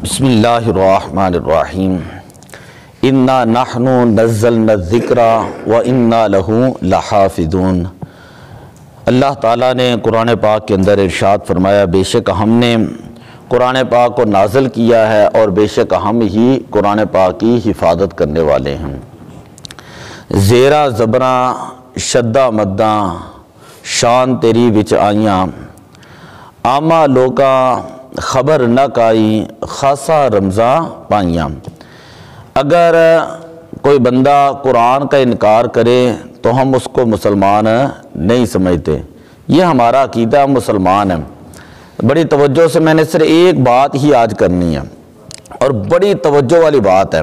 بسم اللہ الرحمن الرحیم انا نحن نزلنا الذکر وانا لہ لحافظون۔ اللہ تعالیٰ نے قرآن پاک کے اندر ارشاد فرمایا، بے شک ہم نے قرآن پاک کو نازل کیا ہے اور بے شک ہم ہی قرآن پاک کی حفاظت کرنے والے ہیں۔ زیرہ زبراں شدہ مداں شان تیری وچ آئیاں، آما لوکاں خبر نہ کائی خاصا رمضاں پائیاں۔ اگر کوئی بندہ قرآن کا انکار کرے تو ہم اس کو مسلمان نہیں سمجھتے، یہ ہمارا عقیدہ مسلمان ہے۔ بڑی توجہ سے میں نے صرف ایک بات ہی آج کرنی ہے اور بڑی توجہ والی بات ہے،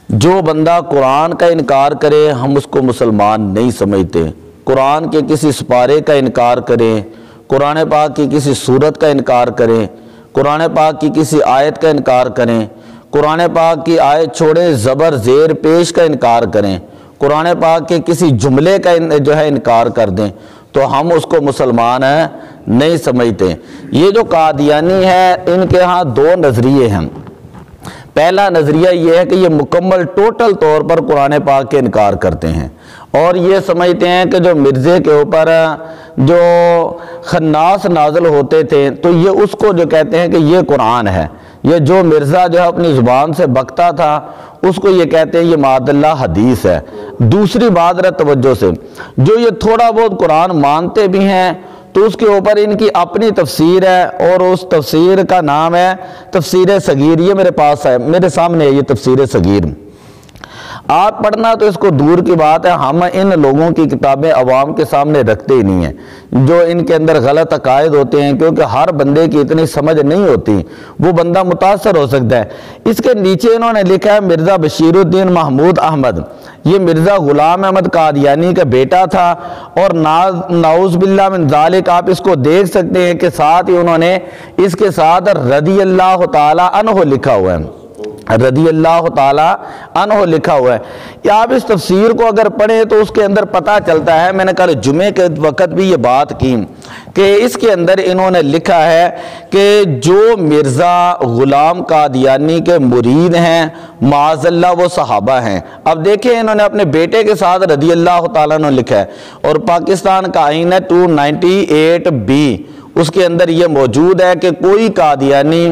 جو بندہ قرآن کا انکار کرے ہم اس کو مسلمان نہیں سمجھتے۔ قرآن کے کسی سپارے کا انکار کرے، قرآن پاک کی کسی صورت کا انکار کریں، قرآن پاک کی کسی آیت کا انکار کریں، قرآن پاک کی آیت چھوڑے زبر زیر پیش کا انکار کریں، قرآن پاک کے کسی جملے کا انکار کر دیں تو ہم اس کو مسلمان نہیں سمجھتے۔ یہ جو قادیانی ہے ان کے ہاں دو نظریے ہیں۔ پہلا نظریہ یہ ہے کہ یہ مکمل ٹوٹل طور پر قرآن پاک کے انکار کرتے ہیں اور یہ سمجھتے ہیں کہ جو مرزے کے اوپر جو خناس نازل ہوتے تھے تو یہ اس کو جو کہتے ہیں کہ یہ قرآن ہے۔ یہ جو مرزا جو اپنی زبان سے بکتا تھا اس کو یہ کہتے ہیں یہ معاذ اللہ حدیث ہے۔ دوسری بات ذرا توجہ سے، جو یہ تھوڑا بہت قرآن مانتے بھی ہیں تو اس کے اوپر ان کی اپنی تفسیر ہے اور اس تفسیر کا نام ہے تفسیر صغیر۔ یہ میرے پاس ہے، میرے سامنے ہے یہ تفسیر صغیر۔ آپ پڑھنا تو اس کو دور کی بات ہے، ہم ان لوگوں کی کتابیں عوام کے سامنے رکھتے ہی نہیں ہیں جو ان کے اندر غلط عقائد ہوتے ہیں، کیونکہ ہر بندے کی اتنی سمجھ نہیں ہوتی، وہ بندہ متاثر ہو سکتا ہے۔ اس کے نیچے انہوں نے لکھا ہے مرزا بشیر الدین محمود احمد، یہ مرزا غلام احمد قادیانی کا بیٹا تھا اور نعوذ باللہ من ذالک آپ اس کو دیکھ سکتے ہیں کہ ساتھ ہی انہوں نے اس کے ساتھ رضی اللہ تعالی عنہ لکھا ہوا ہے، رضی اللہ تعالیٰ عنہ لکھا ہوا ہے۔ یا آپ اس تفسیر کو اگر پڑھیں تو اس کے اندر پتہ چلتا ہے، میں نے کل جمعے کے وقت بھی یہ بات کی کہ اس کے اندر انہوں نے لکھا ہے کہ جو مرزا غلام قادیانی کے مرید ہیں معاذ اللہ وہ صحابہ ہیں۔ اب دیکھیں انہوں نے اپنے بیٹے کے ساتھ رضی اللہ تعالیٰ عنہ لکھا ہے اور پاکستان کا آئین ہے 298B، اس کے اندر یہ موجود ہے کہ کوئی قادیانی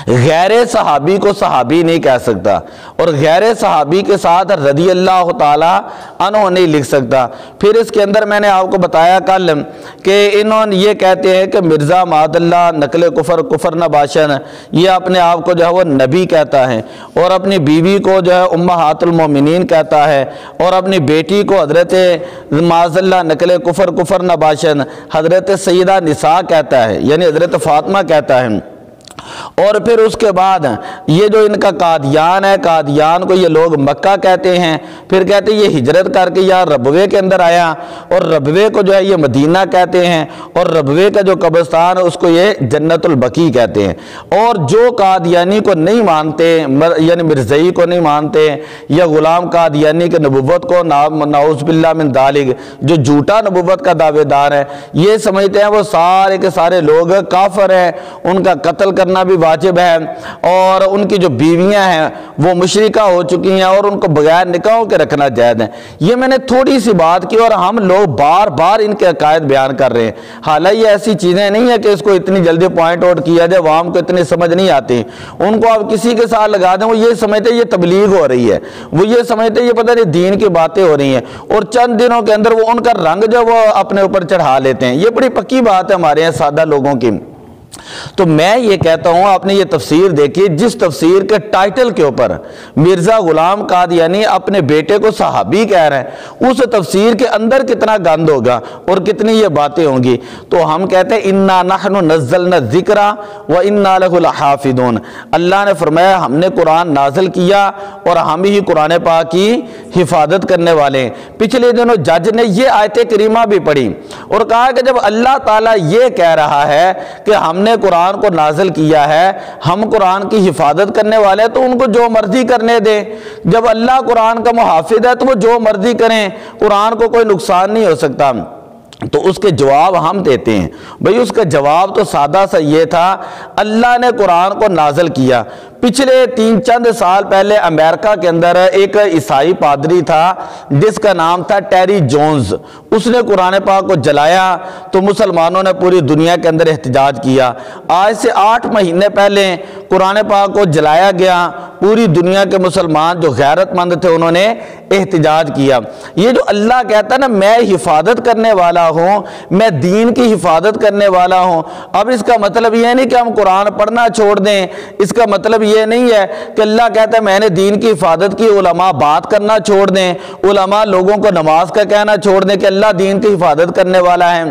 غیر صحابی کو صحابی نہیں کہہ سکتا اور غیر صحابی کے ساتھ رضی اللہ تعالیٰ عنہ نہیں لکھ سکتا۔ پھر اس کے اندر میں نے آپ کو بتایا کل کہ انہوں نے یہ کہتے ہیں کہ مرزا معاذ اللہ نقل کفر نباشن، یہ اپنے آپ کو جو ہے وہ نبی کہتا ہے اور اپنی بیوی کو جو ہے امہات المومنین کہتا ہے اور اپنی بیٹی کو حضرت معاذ اللہ نقل کفر نباشن حضرت سیدہ نساء کہتا ہے، یعنی حضرت فاطمہ کہتا ہے۔ اور پھر اس کے بعد یہ جو ان کا قادیان ہے، قادیان کو یہ لوگ مکہ کہتے ہیں، پھر کہتے ہیں یہ ہجرت کر کے یہاں ربوے کے اندر آیا اور ربوے کو جو ہے یہ مدینہ کہتے ہیں اور ربوے کا جو قبرستان ہے اس کو یہ جنت البقیع کہتے ہیں۔ اور جو قادیانی کو نہیں مانتے، یعنی مرزئی کو نہیں مانتے یا غلام قادیانی کے نبوت کو نعوذ باللہ من ذالک جو جھوٹا نبوت کا دعوے دار ہے، یہ سمجھتے ہیں وہ سارے کے سارے لوگ کافر ہیں، ان کا قتل کرنا بھی واجب ہے اور ان کی جو بیویاں ہیں وہ مشرکہ ہو چکی ہیں اور ان کو بغیر نکاحوں کے رکھنا جائز ہے۔ یہ میں نے تھوڑی سی بات کی اور ہم لوگ بار بار ان کے عقائد بیان کر رہے ہیں، حالانکہ یہ ایسی چیزیں نہیں ہیں کہ اس کو اتنی جلدی پوائنٹ آؤٹ کیا جائے، عوام کو اتنی سمجھ نہیں آتی۔ ان کو آپ کسی کے ساتھ لگا دیں وہ یہ سمجھتے یہ تبلیغ ہو رہی ہے، وہ یہ سمجھتے یہ پتہ نہیں دین کی باتیں ہو رہی ہیں اور چند دنوں کے اندر وہ ان کا رنگ جو وہ اپنے اوپر چڑھا لیتے ہیں۔ یہ بڑی پکی بات ہے ہمارے یہاں سادہ لوگوں کی۔ تو میں یہ کہتا ہوں آپ نے یہ تفسیر دیکھی، جس تفسیر کے ٹائٹل کے اوپر مرزا غلام قادیانی اپنے بیٹے کو صحابی کہہ رہے ہیں، اس تفسیر کے اندر کتنا گند ہوگا اور کتنی یہ باتیں ہوں گی۔ تو ہم کہتے ہیں انا نحن نزلنا الذکر وانا لہ لحافظون، اللہ نے فرمایا ہم نے قرآن نازل کیا اور ہم ہی قرآن پاک کی حفاظت کرنے والے ہیں۔ پچھلے دنوں جج نے یہ آیت کریمہ بھی پڑھی اور کہا کہ جب اللہ تعالیٰ یہ کہہ رہا ہے کہ ہم نے قرآن کو نازل کیا ہے، ہم قرآن کی حفاظت کرنے والے ہیں تو ان کو جو مرضی کرنے دیں۔ جب اللہ قرآن کا محافظ ہے تو وہ جو مرضی کریں، قرآن کو کوئی نقصان نہیں ہو سکتا۔ تو اس کے جواب ہم دیتے ہیں۔ بھئی اس کا جواب تو سادہ سا یہ تھا، اللہ نے قرآن کو نازل کیا۔ پچھلے چند سال پہلے امریکہ کے اندر ایک عیسائی پادری تھا جس کا نام تھا ٹیری جونز، اس نے قرآن پاک کو جلایا تو مسلمانوں نے پوری دنیا کے اندر احتجاج کیا۔ آج سے 8 مہینے پہلے قرآن پاک کو جلایا گیا، پوری دنیا کے مسلمان جو غیرت مند تھے انہوں نے احتجاج کیا۔ یہ جو اللہ کہتا ہے نا میں حفاظت کرنے والا ہوں، میں دین کی حفاظت کرنے والا ہوں، اب اس کا مطلب یہ نہیں کہ ہم قرآن پڑھنا چھوڑ دیں، اس کا مطلب یہ نہیں ہے کہ اللہ کہتا ہے میں نے دین کی حفاظت کی، علماء بات کرنا چھوڑ دیں، علماء لوگوں کو نماز کا کہنا چھوڑ دیں کہ اللہ دین کی حفاظت کرنے والا ہے،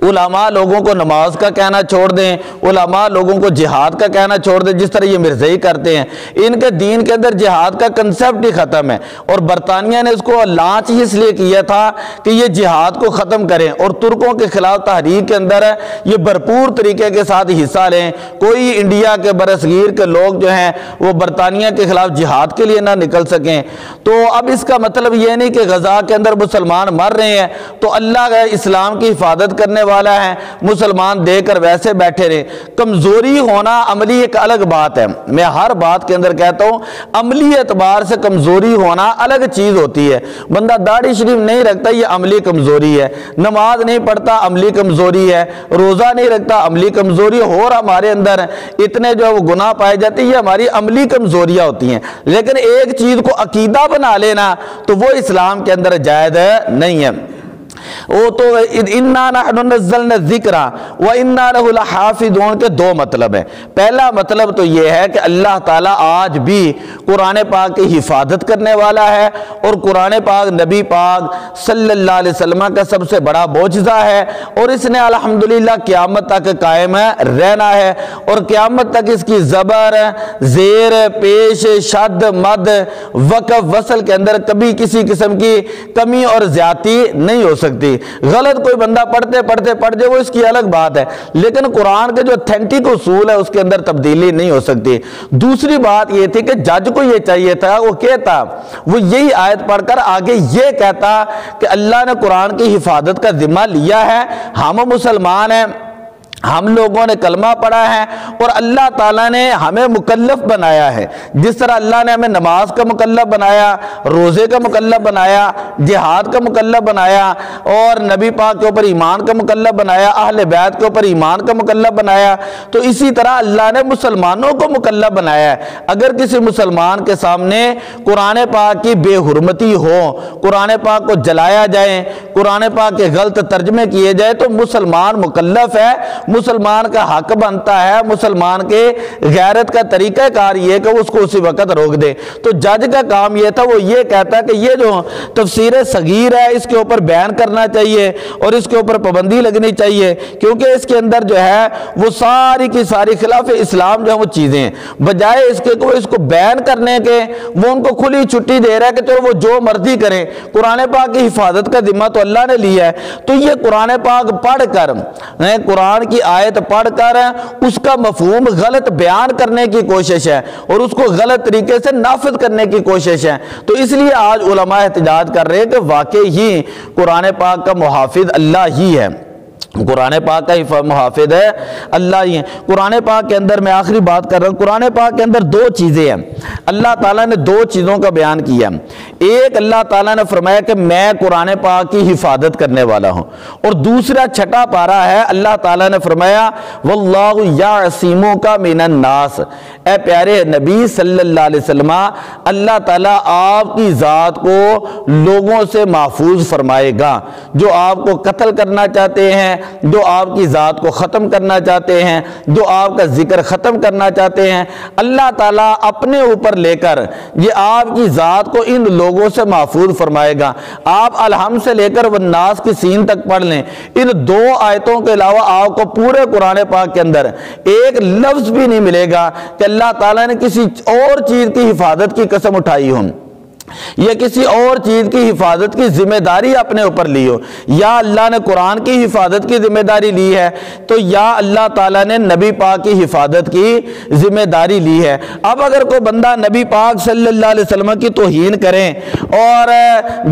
علماء لوگوں کو نماز کا کہنا چھوڑ دیں، علماء لوگوں کو جہاد کا کہنا چھوڑ دیں، جس طرح یہ مرزائی کرتے ہیں۔ ان کے دین کے اندر جہاد کا کنسیپٹ ہی ختم ہے، اور برطانیہ نے اس کو لانچ اس لیے کیا تھا کہ یہ جہاد کو ختم کریں اور ترکوں کے خلاف تحریک کے اندر یہ بھرپور طریقے کے ساتھ حصہ لیں، کوئی انڈیا کے برصغیر کے لوگ جو ہیں وہ برطانیہ کے خلاف جہاد کے لیے نہ نکل سکیں۔ تو اب اس کا مطلب یہ نہیں کہ غزہ کے اندر مسلمان مر رہے ہیں تو اللہ اسلام کی حفاظت کرنے والا ہے، مسلمان دے کر ویسے بیٹھے رہے۔ کمزوری ہونا عملی ایک الگ بات ہے، میں ہر بات کے اندر کہتا ہوں عملی اعتبار سے کمزوری ہونا الگ چیز ہوتی ہے۔ بندہ داڑھی شریف نہیں رکھتا یہ عملی کمزوری ہے، نماز نہیں پڑھتا عملی کمزوری ہے، روزہ نہیں رکھتا عملی کمزوری ہے، اور ہمارے اندر اتنے جو وہ گناہ پائے جاتے ہیں یہ ہماری عملی کمزوریاں ہوتی ہیں۔ لیکن ایک چیز کو عقیدہ بنا لینا تو وہ اسلام کے اندر جائز نہیں ہے۔ وہ تو اِنَّا نَحْنُ نَزَّلْنَا الذِّكْرَ وَإِنَّا لَهُ لَحَافِظُونَ کے 2 مطلب ہیں۔ پہلا مطلب تو یہ ہے کہ اللہ تعالیٰ آج بھی قرآن پاک کی حفاظت کرنے والا ہے، اور قرآن پاک نبی پاک صلی اللہ علیہ وسلم کا سب سے بڑا معجزہ ہے، اور اس نے الحمدللہ قیامت تک قائم رہنا ہے، اور قیامت تک اس کی زبر، زیر، پیش، شد، مد، وقف، وصل کے اندر کبھی کسی قسم کی کمی اور زیادتی نہیں ہو سکتی۔ غلط کوئی بندہ پڑھتے پڑھ جائے وہ اس کی الگ بات ہے، لیکن قرآن کے جو اتھینٹک اصول ہے اس کے اندر تبدیلی نہیں ہو سکتی۔ دوسری بات یہ تھی کہ جج کو یہ چاہیے تھا، وہ کہتا وہ یہی آیت پڑھ کر آگے یہ کہتا کہ اللہ نے قرآن کی حفاظت کا ذمہ لیا ہے، ہم مسلمان ہیں، ہم لوگوں نے کلمہ پڑھا ہے، اور اللہ تعالیٰ نے ہمیں مکلف بنایا ہے، جس طرح اللہ نے ہمیں نماز کا مکلف بنایا، روزے کا مکلف بنایا، جہاد کا مکلف بنایا، اور نبی پاک کے اوپر ایمان کا مکلف بنایا، اہل بیت کے اوپر ایمان کا مکلف بنایا، تو اسی طرح اللہ نے مسلمانوں کو مکلف بنایا ہے۔ اگر کسی مسلمان کے سامنے قرآن پاک کی بے حرمتی ہو، قرآن پاک کو جلایا جائے، قرآن پاک کے غلط ترجمے کیے جائے، تو مسلمان مکلف ہے، مسلمان کا حق بنتا ہے، مسلمان کے غیرت کا طریقہ کار یہ کہ اس کو اسی وقت روک دے۔ تو جج کا کام یہ تھا، وہ یہ کہتا کہ یہ جو تفسیر صغیر ہے اس کے اوپر بیان کرنا چاہیے اور اس کے اوپر پابندی لگنی چاہیے، کیونکہ اس کے اندر جو ہے وہ ساری کی ساری خلاف اسلام جو ہے وہ چیزیں ہیں، بجائے اس کے اس کو بیان کرنے کے وہ ان کو کھلی چھٹی دے رہا ہے کہ چلو وہ جو مرضی کریں، قرآن پاک کی حفاظت کا ذمہ تو اللہ نے لیا ہے۔ تو یہ قرآن پاک پڑھ کر، قرآن کی آیت پڑھ کر اس کا مفہوم غلط بیان کرنے کی کوشش ہے اور اس کو غلط طریقے سے نافذ کرنے کی کوشش ہے۔ تو اس لیے آج علماء احتجاج کر رہے ہیں کہ واقعی ہی قرآن پاک کا محافظ اللہ ہی ہے، قرآن پاک کا محافظ ہے اللہ ہی ہے۔ قرآن پاک کے اندر میں آخری بات کر رہا ہوں، قرآن پاک کے اندر 2 چیزیں ہیں، اللہ تعالیٰ نے 2 چیزوں کا بیان کیا۔ ایک اللہ تعالیٰ نے فرمایا کہ میں قرآن پاک کی حفاظت کرنے والا ہوں، اور دوسرا 6 پارہ ہے، اللہ تعالیٰ نے فرمایا واللہ یعصمک من الناس، اے پیارے نبی صلی اللہ علیہ وسلم اللہ تعالیٰ آپ کی ذات کو لوگوں سے محفوظ فرمائے گا، جو آپ کو قتل کرنا چاہتے ہیں، جو آپ کی ذات کو ختم کرنا چاہتے ہیں، جو آپ کا ذکر ختم کرنا چاہتے ہیں، اللہ تعالیٰ اپنے اوپر لے کر یہ آپ کی ذات کو ان لوگوں سے محفوظ فرمائے گا۔ آپ الحمد سے لے کر والناس کی سین تک پڑھ لیں، ان 2 آیتوں کے علاوہ آپ کو پورے قرآن پاک کے اندر ایک لفظ بھی نہیں ملے گا کہ اللہ تعالیٰ نے کسی اور چیز کی حفاظت کی قسم اٹھائی ہوں۔ یا کسی اور چیز کی حفاظت کی ذمہ داری اپنے اوپر لی ہو، یا اللہ نے قرآن کی حفاظت کی ذمہ داری لی ہے تو یا اللہ تعالیٰ نے نبی پاک کی حفاظت کی ذمہ داری لی ہے۔ اب اگر کوئی بندہ نبی پاک صلی اللہ علیہ وسلم کی توہین کریں اور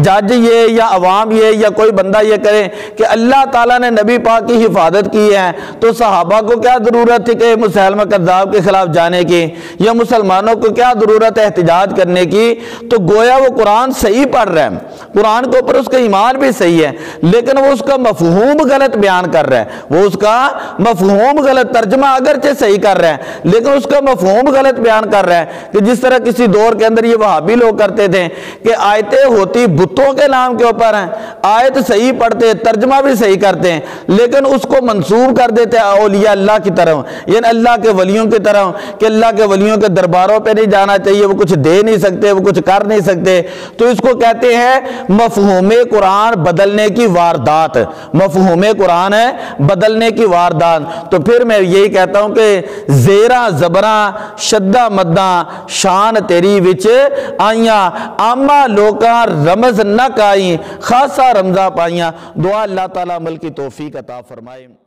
جج یہ یا عوام یہ یا کوئی بندہ یہ کرے کہ اللہ تعالیٰ نے نبی پاک کی حفاظت کی ہے تو صحابہ کو کیا ضرورت تھی کہ مسیلمہ کذاب کے خلاف جانے کی، یا مسلمانوں کو کیا ضرورت ہے احتجاج کرنے کی؟ تو گویا وہ قرآن صحیح پڑھ رہا ہے، قرآن کے اوپر اس کا ایمان بھی صحیح ہے، لیکن وہ اس کا مفہوم غلط بیان کر رہا ہے، وہ اس کا مفہوم غلط، ترجمہ اگرچہ صحیح کر رہا ہے لیکن اس کا مفہوم غلط بیان کر رہا ہے۔ کہ جس طرح کسی دور کے اندر یہ وہابی لوگ کرتے تھے کہ آیتیں ہوتی بتوں کے نام کے اوپر ہیں، آیت صحیح پڑھتے، ترجمہ بھی صحیح کرتے ہیں، لیکن اس کو منسوب کر دیتے اولیاء اللہ کی طرف، یعنی اللہ کے ولیوں کی طرف، کہ اللہ کے ولیوں کے درباروں پہ نہیں جانا چاہیے، وہ کچھ دے نہیں سکتے، وہ کچھ کر نہیں سکتے، تو اس کو کہتے ہیں مفہوم قرآن بدلنے کی واردات، مفہوم قرآن ہے بدلنے کی واردات۔ تو پھر میں یہی کہتا ہوں کہ زیرہ زبراں شدہ مداں شان تیری وچ آئیاں، عامہ لوکاں رمز نہ کائیں، خاصا رمزہ پائیاں۔ دعا اللہ تعالیٰ عمل کی توفیق عطا فرمائے۔